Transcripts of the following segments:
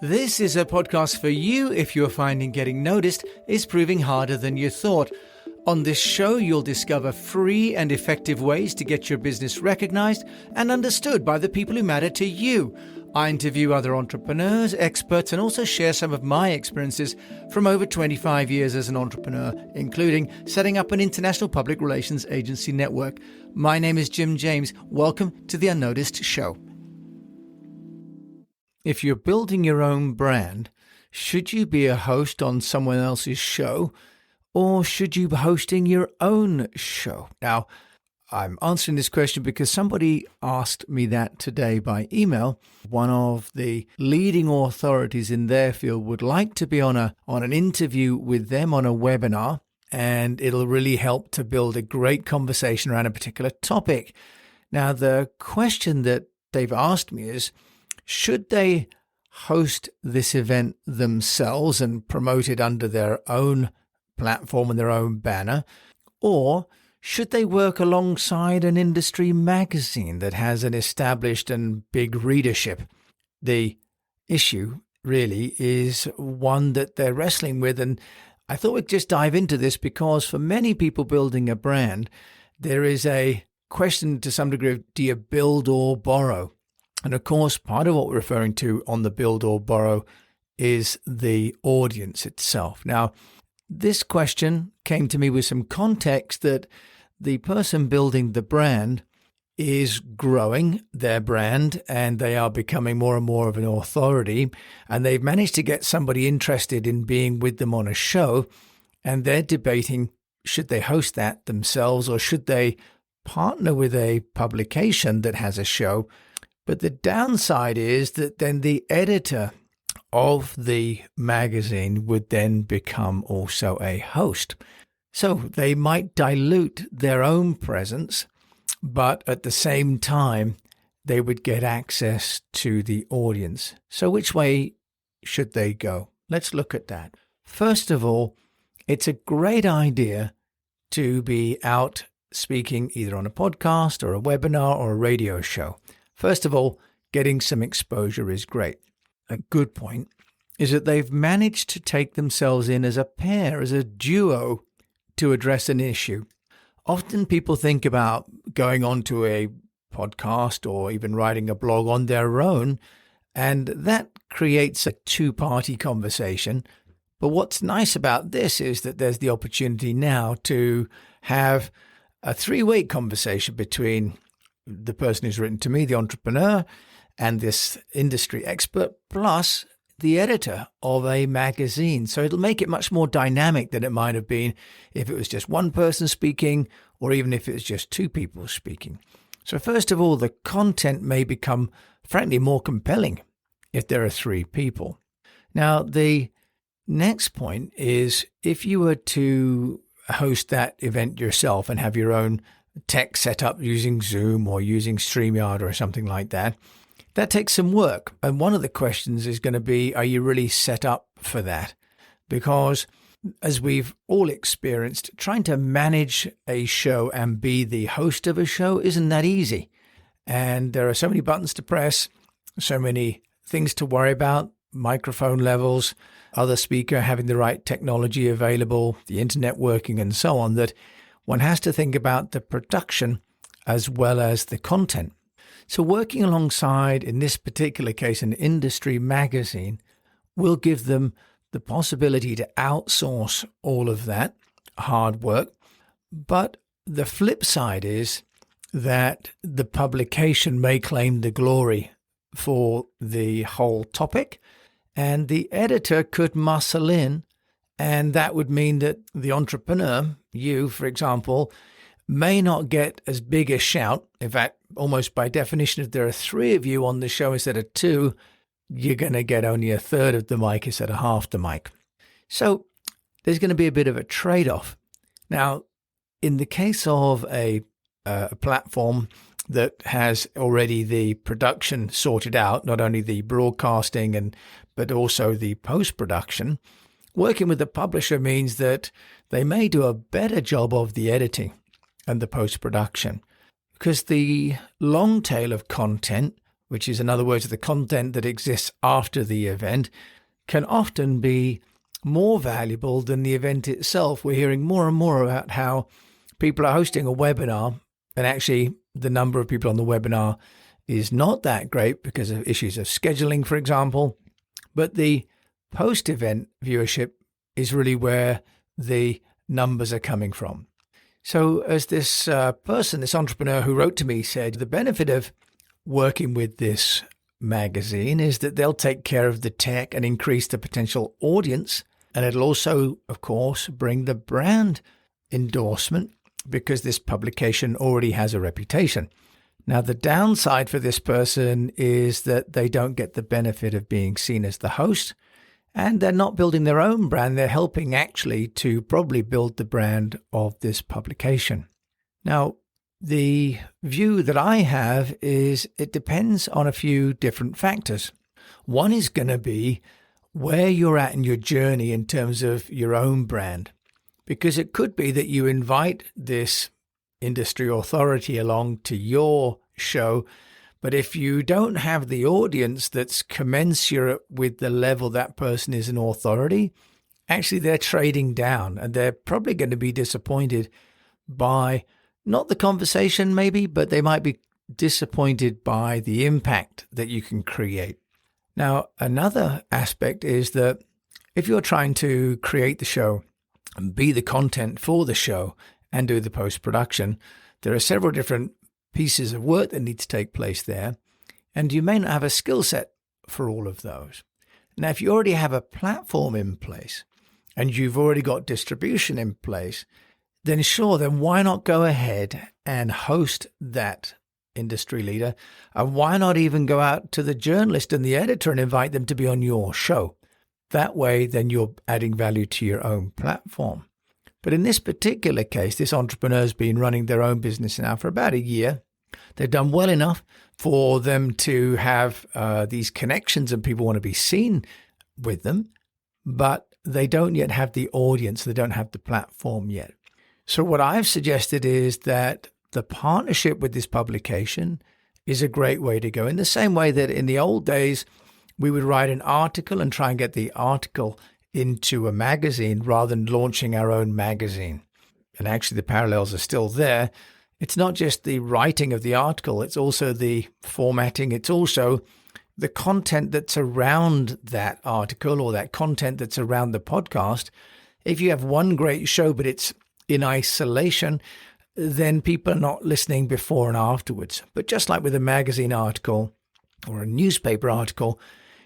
This is a podcast for you if you're finding getting noticed is proving harder than you thought. On this show, you'll discover free and effective ways to get your business recognized and understood by the people who matter to you. I interview other entrepreneurs, experts, and also share some of my experiences from over 25 years as an entrepreneur, including setting up an international public relations agency network. My name is Jim James. Welcome to the Unnoticed Show. If you're building your own brand, should you be a host on someone else's show, or should you be hosting your own show? Now, I'm answering this question because somebody asked me that today by email. One of the leading authorities in their field would like to be on an interview with them on a webinar, and it'll really help to build a great conversation around a particular topic. Now, the question that they've asked me is, should they host this event themselves and promote it under their own platform and their own banner, or should they work alongside an industry magazine that has an established and big readership? The issue really is one that they're wrestling with, and I thought we'd just dive into this because for many people building a brand, there is a question to some degree of, do you build or borrow? And of course, part of what we're referring to on the build or borrow is the audience itself. Now, this question came to me with some context that the person building the brand is growing their brand and they are becoming more and more of an authority, and they've managed to get somebody interested in being with them on a show, and they're debating, should they host that themselves or should they partner with a publication that has a show? But the downside is that then the editor of the magazine would then become also a host. So they might dilute their own presence, but at the same time, they would get access to the audience. So which way should they go? Let's look at that. First of all, it's a great idea to be out speaking either on a podcast or a webinar or a radio show. First of all, getting some exposure is great. A good point is that they've managed to take themselves in as a pair, as a duo, to address an issue. Often people think about going onto a podcast or even writing a blog on their own, and that creates a two-party conversation. But what's nice about this is that there's the opportunity now to have a three-way conversation between the person who's written to me, the entrepreneur, and this industry expert, plus the editor of a magazine. So it'll make it much more dynamic than it might have been if it was just one person speaking, or even if it was just two people speaking. So first of all, the content may become, frankly, more compelling if there are three people. Now, the next point is if you were to host that event yourself and have your own tech set up using Zoom or using StreamYard or something like that, that takes some work. And one of the questions is going to be, are you really set up for that? Because as we've all experienced, trying to manage a show and be the host of a show isn't that easy. And there are so many buttons to press, so many things to worry about, microphone levels, other speaker having the right technology available, the internet working and so on, that one has to think about the production as well as the content. So working alongside, in this particular case, an industry magazine will give them the possibility to outsource all of that hard work. But the flip side is that the publication may claim the glory for the whole topic, and the editor could muscle in. And that would mean that the entrepreneur, you, for example, may not get as big a shout. In fact, almost by definition, if there are three of you on the show instead of two, you're going to get only a third of the mic instead of half the mic. So there's going to be a bit of a trade-off. Now, in the case of a platform that has already the production sorted out, not only the broadcasting but also the post-production, working with the publisher means that they may do a better job of the editing and the post-production, because the long tail of content which is in other words the content that exists after the event, can often be more valuable than the event itself. We're hearing more and more about how people are hosting a webinar, and actually the number of people on the webinar is not that great because of issues of scheduling, for example. But the post-event viewership is really where the numbers are coming from. So as this this entrepreneur who wrote to me said, the benefit of working with this magazine is that they'll take care of the tech and increase the potential audience. And it'll also, of course, bring the brand endorsement because this publication already has a reputation. Now, the downside for this person is that they don't get the benefit of being seen as the host, and they're not building their own brand. They're helping actually to probably build the brand of this publication. Now, the view that I have is it depends on a few different factors. One is going to be where you're at in your journey in terms of your own brand, because it could be that you invite this industry authority along to your show, but if you don't have the audience that's commensurate with the level that person is an authority, actually they're trading down, and they're probably going to be disappointed by not the conversation maybe, but they might be disappointed by the impact that you can create. Now, another aspect is that if you're trying to create the show and be the content for the show and do the post-production, there are several different pieces of work that need to take place there, and you may not have a skill set for all of those. Now, if you already have a platform in place and you've already got distribution in place, then sure, then why not go ahead and host that industry leader? And why not even go out to the journalist and the editor and invite them to be on your show? That way, then you're adding value to your own platform. But in this particular case, this entrepreneur's been running their own business now for about a year. They've done well enough for them to have these connections and people want to be seen with them, but they don't yet have the audience. They don't have the platform yet. So what I've suggested is that the partnership with this publication is a great way to go. In the same way that in the old days, we would write an article and try and get the article into a magazine rather than launching our own magazine. And actually the parallels are still there. It's not just the writing of the article, it's also the formatting, it's also the content that's around that article or that content that's around the podcast. If you have one great show, but it's in isolation, then people are not listening before and afterwards. But just like with a magazine article or a newspaper article,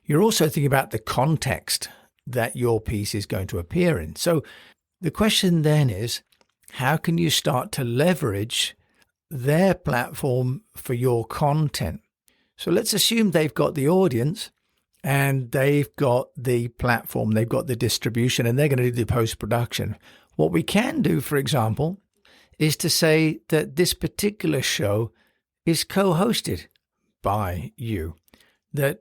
you're also thinking about the context that your piece is going to appear in. So the question then is, how can you start to leverage their platform for your content? So let's assume they've got the audience and they've got the platform, they've got the distribution, and they're going to do the post-production. What we can do, for example, is to say that this particular show is co-hosted by you, that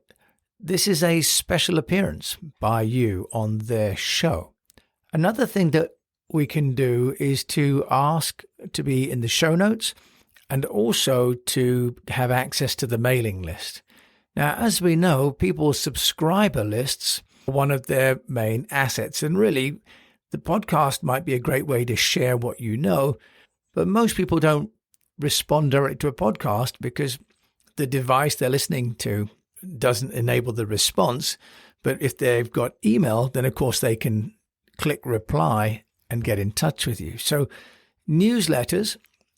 this is a special appearance by you on their show. Another thing that we can do is to ask to be in the show notes and also to have access to the mailing list. Now, as we know, people's subscriber lists are one of their main assets. And really, the podcast might be a great way to share what you know, but most people don't respond directly to a podcast because the device they're listening to doesn't enable the response. But if they've got email, then of course they can click reply and get in touch with you. So newsletters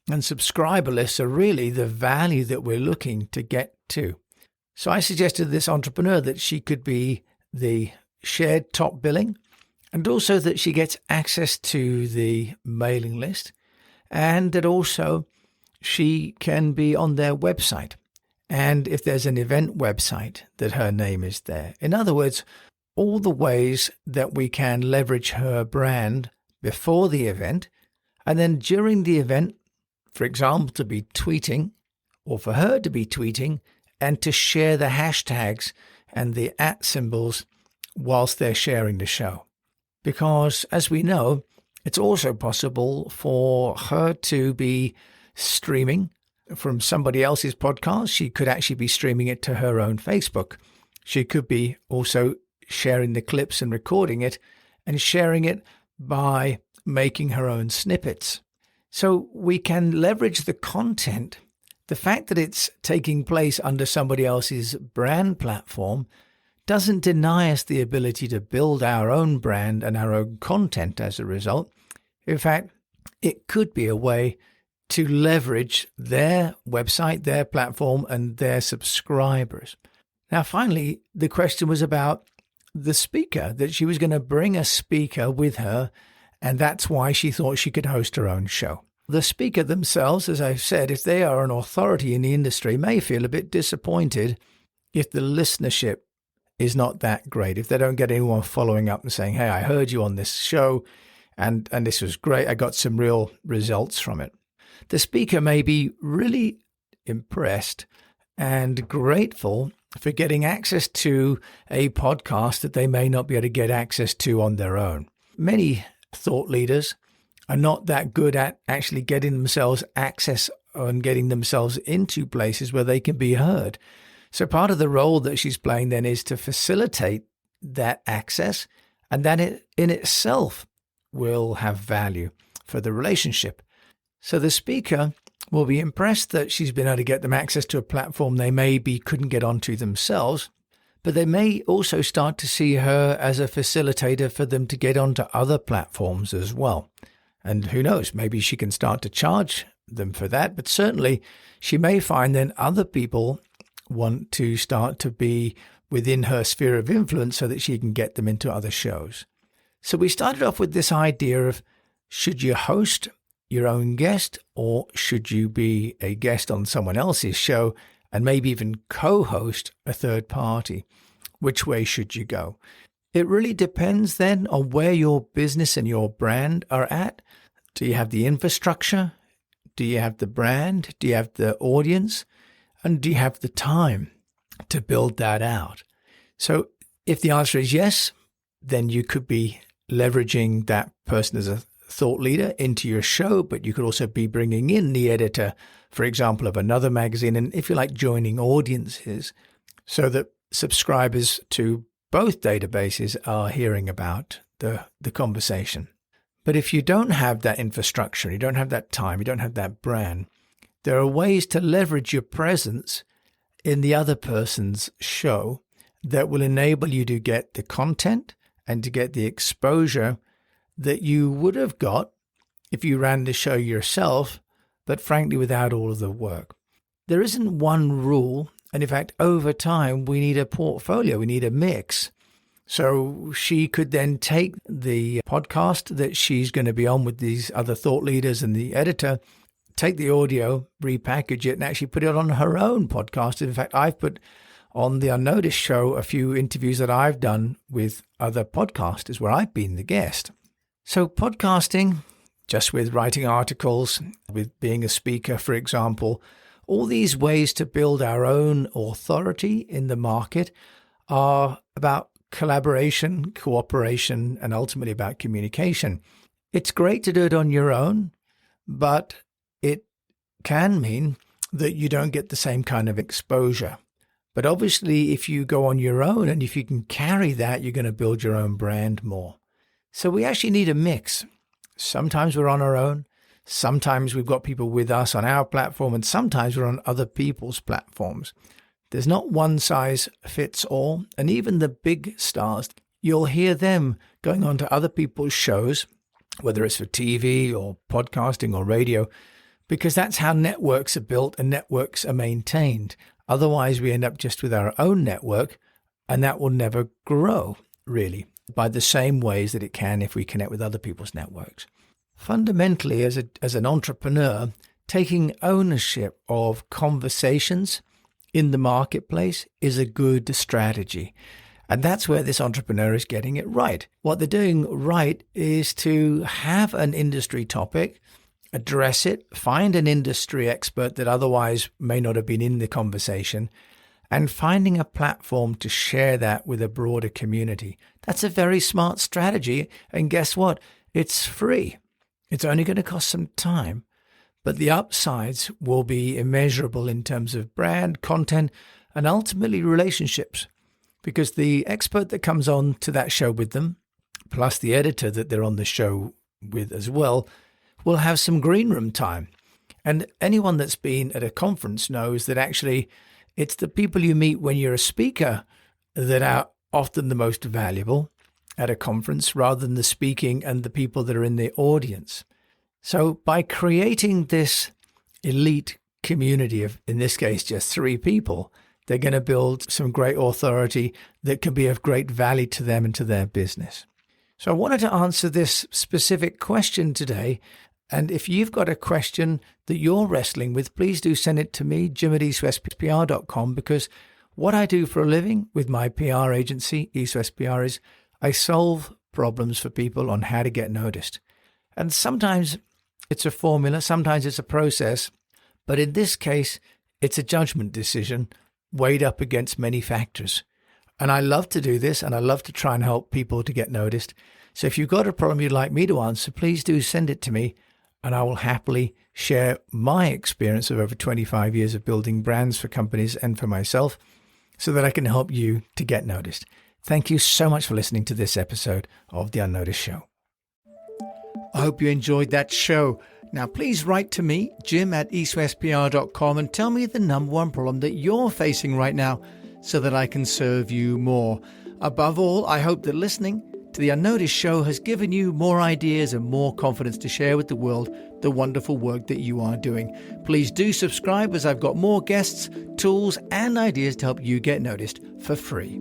and subscriber lists are really the value that we're looking to get to. So I suggested to this entrepreneur that she could be the shared top billing, and also that she gets access to the mailing list, and that also she can be on their website. And if there's an event website, that her name is there. In other words, all the ways that we can leverage her brand before the event, and then during the event, for example, to be tweeting, or for her to be tweeting, and to share the hashtags and the @ symbols whilst they're sharing the show. Because, as we know, it's also possible for her to be streaming from somebody else's podcast, she could actually be streaming it to her own Facebook. She could be also sharing the clips and recording it and sharing it by making her own snippets. So we can leverage the content. The fact that it's taking place under somebody else's brand platform doesn't deny us the ability to build our own brand and our own content as a result. In fact, it could be a way to leverage their website, their platform, and their subscribers. Now, finally, the question was about the speaker, that she was going to bring a speaker with her, and that's why she thought she could host her own show. The speaker themselves, as I've said, if they are an authority in the industry, may feel a bit disappointed if the listenership is not that great, if they don't get anyone following up and saying, hey, I heard you on this show, and this was great. I got some real results from it. The speaker may be really impressed and grateful for getting access to a podcast that they may not be able to get access to on their own. Many thought leaders are not that good at actually getting themselves access and getting themselves into places where they can be heard. So part of the role that she's playing then is to facilitate that access, and that it in itself will have value for the relationship. So the speaker will be impressed that she's been able to get them access to a platform they maybe couldn't get onto themselves, but they may also start to see her as a facilitator for them to get onto other platforms as well. And who knows, maybe she can start to charge them for that, but certainly she may find then other people want to start to be within her sphere of influence so that she can get them into other shows. So we started off with this idea of, should you host your own guest, or should you be a guest on someone else's show and maybe even co-host a third party? Which way should you go? It really depends then on where your business and your brand are at. Do you have the infrastructure? Do you have the brand? Do you have the audience? And do you have the time to build that out? So if the answer is yes, then you could be leveraging that person as a thought leader into your show, but you could also be bringing in the editor, for example, of another magazine, and if you like, joining audiences so that subscribers to both databases are hearing about the conversation. But if you don't have that infrastructure, you don't have that time, you don't have that brand, there are ways to leverage your presence in the other person's show that will enable you to get the content and to get the exposure that you would have got if you ran the show yourself, but frankly, without all of the work. There isn't one rule. And in fact, over time, we need a portfolio. We need a mix. So she could then take the podcast that she's going to be on with these other thought leaders and the editor, take the audio, repackage it, and actually put it on her own podcast. In fact, I've put on the Unnoticed show a few interviews that I've done with other podcasters where I've been the guest. So podcasting, just with writing articles, with being a speaker, for example, all these ways to build our own authority in the market are about collaboration, cooperation, and ultimately about communication. It's great to do it on your own, but it can mean that you don't get the same kind of exposure. But obviously, if you go on your own and if you can carry that, you're going to build your own brand more. So we actually need a mix. Sometimes we're on our own. Sometimes we've got people with us on our platform, and sometimes we're on other people's platforms. There's not one size fits all. And even the big stars, you'll hear them going on to other people's shows, whether it's for TV or podcasting or radio, because that's how networks are built and networks are maintained. Otherwise, we end up just with our own network, and that will never grow, really, by the same ways that it can if we connect with other people's networks. Fundamentally, as an entrepreneur, taking ownership of conversations in the marketplace is a good strategy. And that's where this entrepreneur is getting it right. What they're doing right is to have an industry topic, address it, find an industry expert that otherwise may not have been in the conversation, and finding a platform to share that with a broader community. That's a very smart strategy. And guess what? It's free. It's only going to cost some time, but the upsides will be immeasurable in terms of brand, content, and ultimately relationships. Because the expert that comes on to that show with them, plus the editor that they're on the show with as well, will have some green room time. And anyone that's been at a conference knows that actually it's the people you meet when you're a speaker that are often the most valuable at a conference, rather than the speaking and the people that are in the audience. So by creating this elite community of, in this case, just 3 people, they're going to build some great authority that can be of great value to them and to their business. So I wanted to answer this specific question today. And if you've got a question that you're wrestling with, please do send it to me, jim@eastwestpr.com, because what I do for a living with my PR agency, East West PR, is I solve problems for people on how to get noticed. And sometimes it's a formula, sometimes it's a process, but in this case, it's a judgment decision weighed up against many factors. And I love to do this, and I love to try and help people to get noticed. So if you've got a problem you'd like me to answer, please do send it to me, and I will happily share my experience of over 25 years of building brands for companies and for myself so that I can help you to get noticed. Thank you so much for listening to this episode of The Unnoticed Show. I hope you enjoyed that show. Now, please write to me, jim@eastwestpr.com, and tell me the number one problem that you're facing right now so that I can serve you more. Above all, I hope that listening to The Unnoticed Show has given you more ideas and more confidence to share with the world the wonderful work that you are doing. Please do subscribe, as I've got more guests, tools, and ideas to help you get noticed for free.